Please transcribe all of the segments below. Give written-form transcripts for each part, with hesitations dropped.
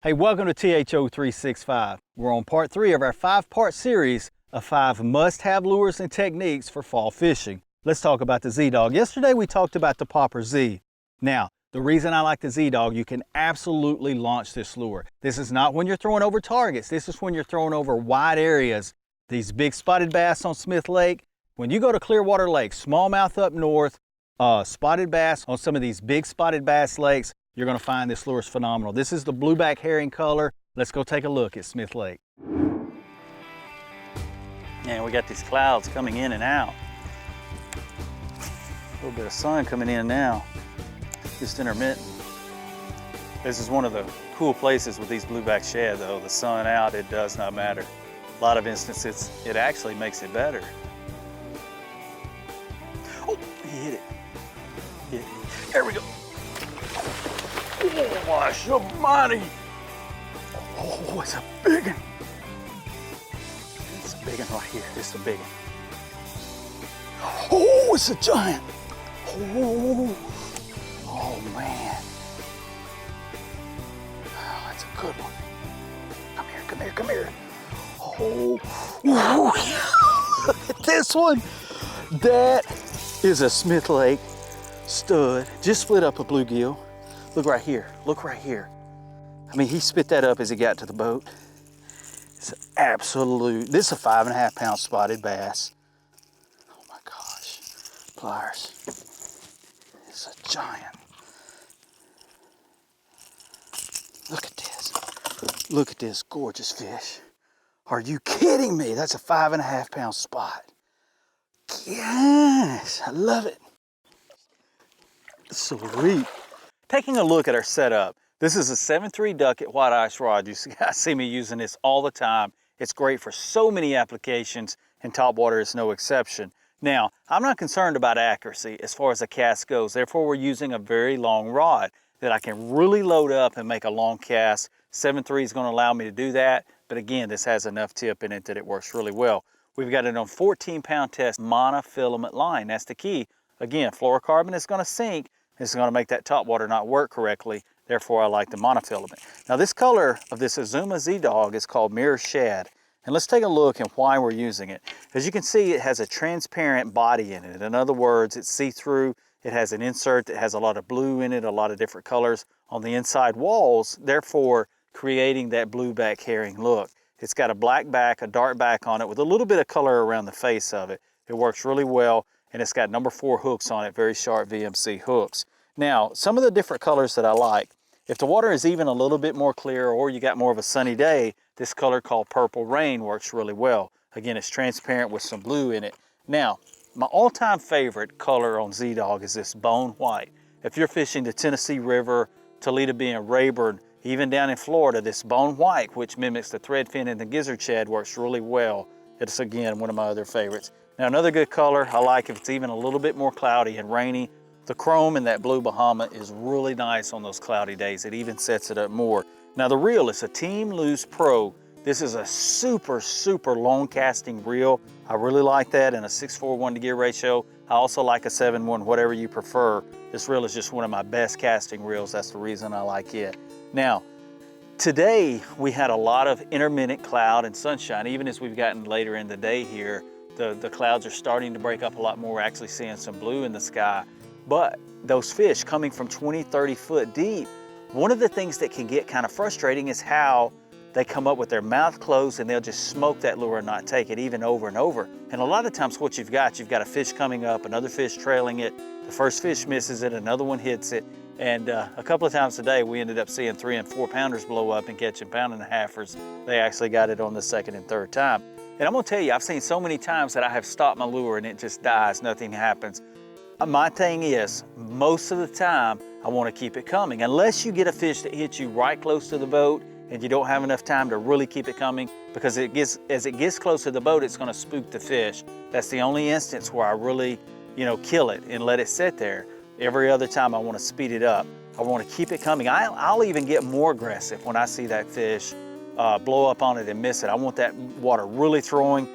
Hey, welcome to THO365. We're on part 3 of our 5-part series of 5 must-have lures and techniques for fall fishing. Let's talk about the Z Dog. Yesterday we talked about the Popper Z. Now, the reason I like the Z Dog, you can absolutely launch this lure. This is not when you're throwing over targets. This is when you're throwing over wide areas. These big spotted bass on Smith Lake. When you go to Clearwater Lake, smallmouth up north, spotted bass on some of these big spotted bass lakes, you're going to find this lure is phenomenal. This is the blueback herring color. Let's go take a look at Smith Lake. And we got these clouds coming in and out. A little bit of sun coming in now, just intermittent. This is one of the cool places with these blueback shad though. The sun out, it does not matter. A lot of instances, it actually makes it better. Oh, he hit it. Hit it. There we go. Oh my shamani! Oh, it's a big one. It's a big one right here. It's a big one. Oh, it's a giant. Oh man. Oh, that's a good one. Come here, come here, come here. Oh, look at this one. That is a Smith Lake stud. Just split up a bluegill. Look right here, look right here. I mean, he spit that up as he got to the boat. It's an absolute, this is a 5.5 pound spotted bass. Oh my gosh, pliers. It's a giant. Look at this. Look at this gorgeous fish. Are you kidding me? That's a 5.5 pound spot. Yes, I love it. Sweet. Taking a look at our setup, this is a 7.3 Ducket white ice rod. You guys see me using this all the time. It's great for so many applications, and topwater is no exception. Now, I'm not concerned about accuracy as far as the cast goes. Therefore, we're using a very long rod that I can really load up and make a long cast. 7.3 is going to allow me to do that, but again, this has enough tip in it that it works really well. We've got it on 14-pound test monofilament line. That's the key. Again, fluorocarbon is going to sink. It's going to make that topwater not work correctly. Therefore, I like the monofilament. Now, this color of this Azuma Z Dog is called Mirror Shad. And let's take a look at why we're using it. As you can see, it has a transparent body in it. In other words, it's see-through. It has an insert that has a lot of blue in it, a lot of different colors on the inside walls, therefore creating that blueback herring look. It's got a black back, a dark back on it with a little bit of color around the face of it. It works really well. And it's got number 4 hooks on it, very sharp VMC hooks. Now, some of the different colors that I like, if the water is even a little bit more clear or you got more of a sunny day, this color called Purple Rain works really well. Again, it's transparent with some blue in it. Now, my all-time favorite color on Z Dog is this bone white. If you're fishing the Tennessee River, Toledo Bend, Rayburn, even down in Florida, this bone white, which mimics the threadfin and the gizzard shad, works really well. It's, again, one of my other favorites. Now, another good color I like if it's even a little bit more cloudy and rainy, the chrome in that blue Bahama is really nice on those cloudy days. It even sets it up more. Now, the reel is a Team Loose Pro. This is a super, super long casting reel. I really like that in a 6:4 1-to-gear ratio. I also like a 7:1, whatever you prefer. This reel is just one of my best casting reels. That's the reason I like it. Now, today we had a lot of intermittent cloud and sunshine. Even as we've gotten later in the day here, the clouds are starting to break up a lot more. We're actually seeing some blue in the sky. But those fish coming from 20, 30 foot deep, one of the things that can get kind of frustrating is how they come up with their mouth closed and they'll just smoke that lure and not take it even over and over. And a lot of times what you've got a fish coming up, another fish trailing it, the first fish misses it, another one hits it. And a couple of times today, we ended up seeing 3- and 4-pounders blow up and catching 1.5-pounders. They actually got it on the 2nd and 3rd time. And I'm gonna tell you, I've seen so many times that I have stopped my lure and it just dies, nothing happens. My thing is, most of the time, I wanna keep it coming. Unless you get a fish that hits you right close to the boat and you don't have enough time to really keep it coming, because as it gets close to the boat, it's gonna spook the fish. That's the only instance where I really, kill it and let it sit there. Every other time I wanna speed it up. I wanna keep it coming. I'll even get more aggressive when I see that fish blow up on it and miss it. I want that water really throwing.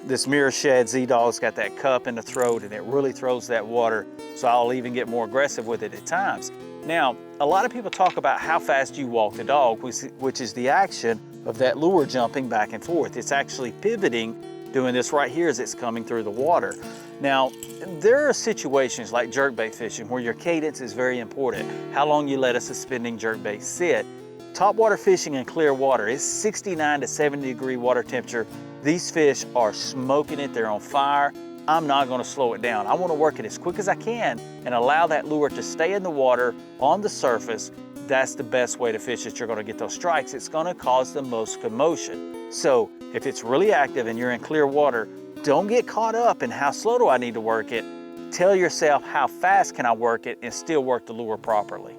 This Mirror Shad Z Dog's got that cup in the throat and it really throws that water, so I'll even get more aggressive with it at times. Now, a lot of people talk about how fast you walk the dog, which is the action of that lure jumping back and forth. It's actually pivoting, doing this right here as it's coming through the water. Now, there are situations like jerkbait fishing where your cadence is very important. How long you let a suspending jerkbait sit. Topwater fishing in clear water is 69 to 70 degree water temperature. These fish are smoking it, they're on fire. I'm not gonna slow it down. I wanna work it as quick as I can and allow that lure to stay in the water on the surface. That's the best way to fish it. You're gonna get those strikes. It's gonna cause the most commotion. So if it's really active and you're in clear water, don't get caught up in how slow do I need to work it. Tell yourself how fast can I work it and still work the lure properly.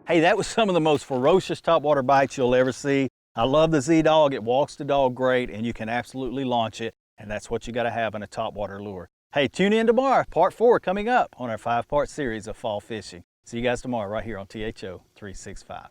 Hey, that was some of the most ferocious topwater bites you'll ever see. I love the Z Dog. It walks the dog great and you can absolutely launch it. And that's what you got to have in a topwater lure. Hey, tune in tomorrow. Part 4 coming up on our 5-part series of fall fishing. See you guys tomorrow right here on THO 365.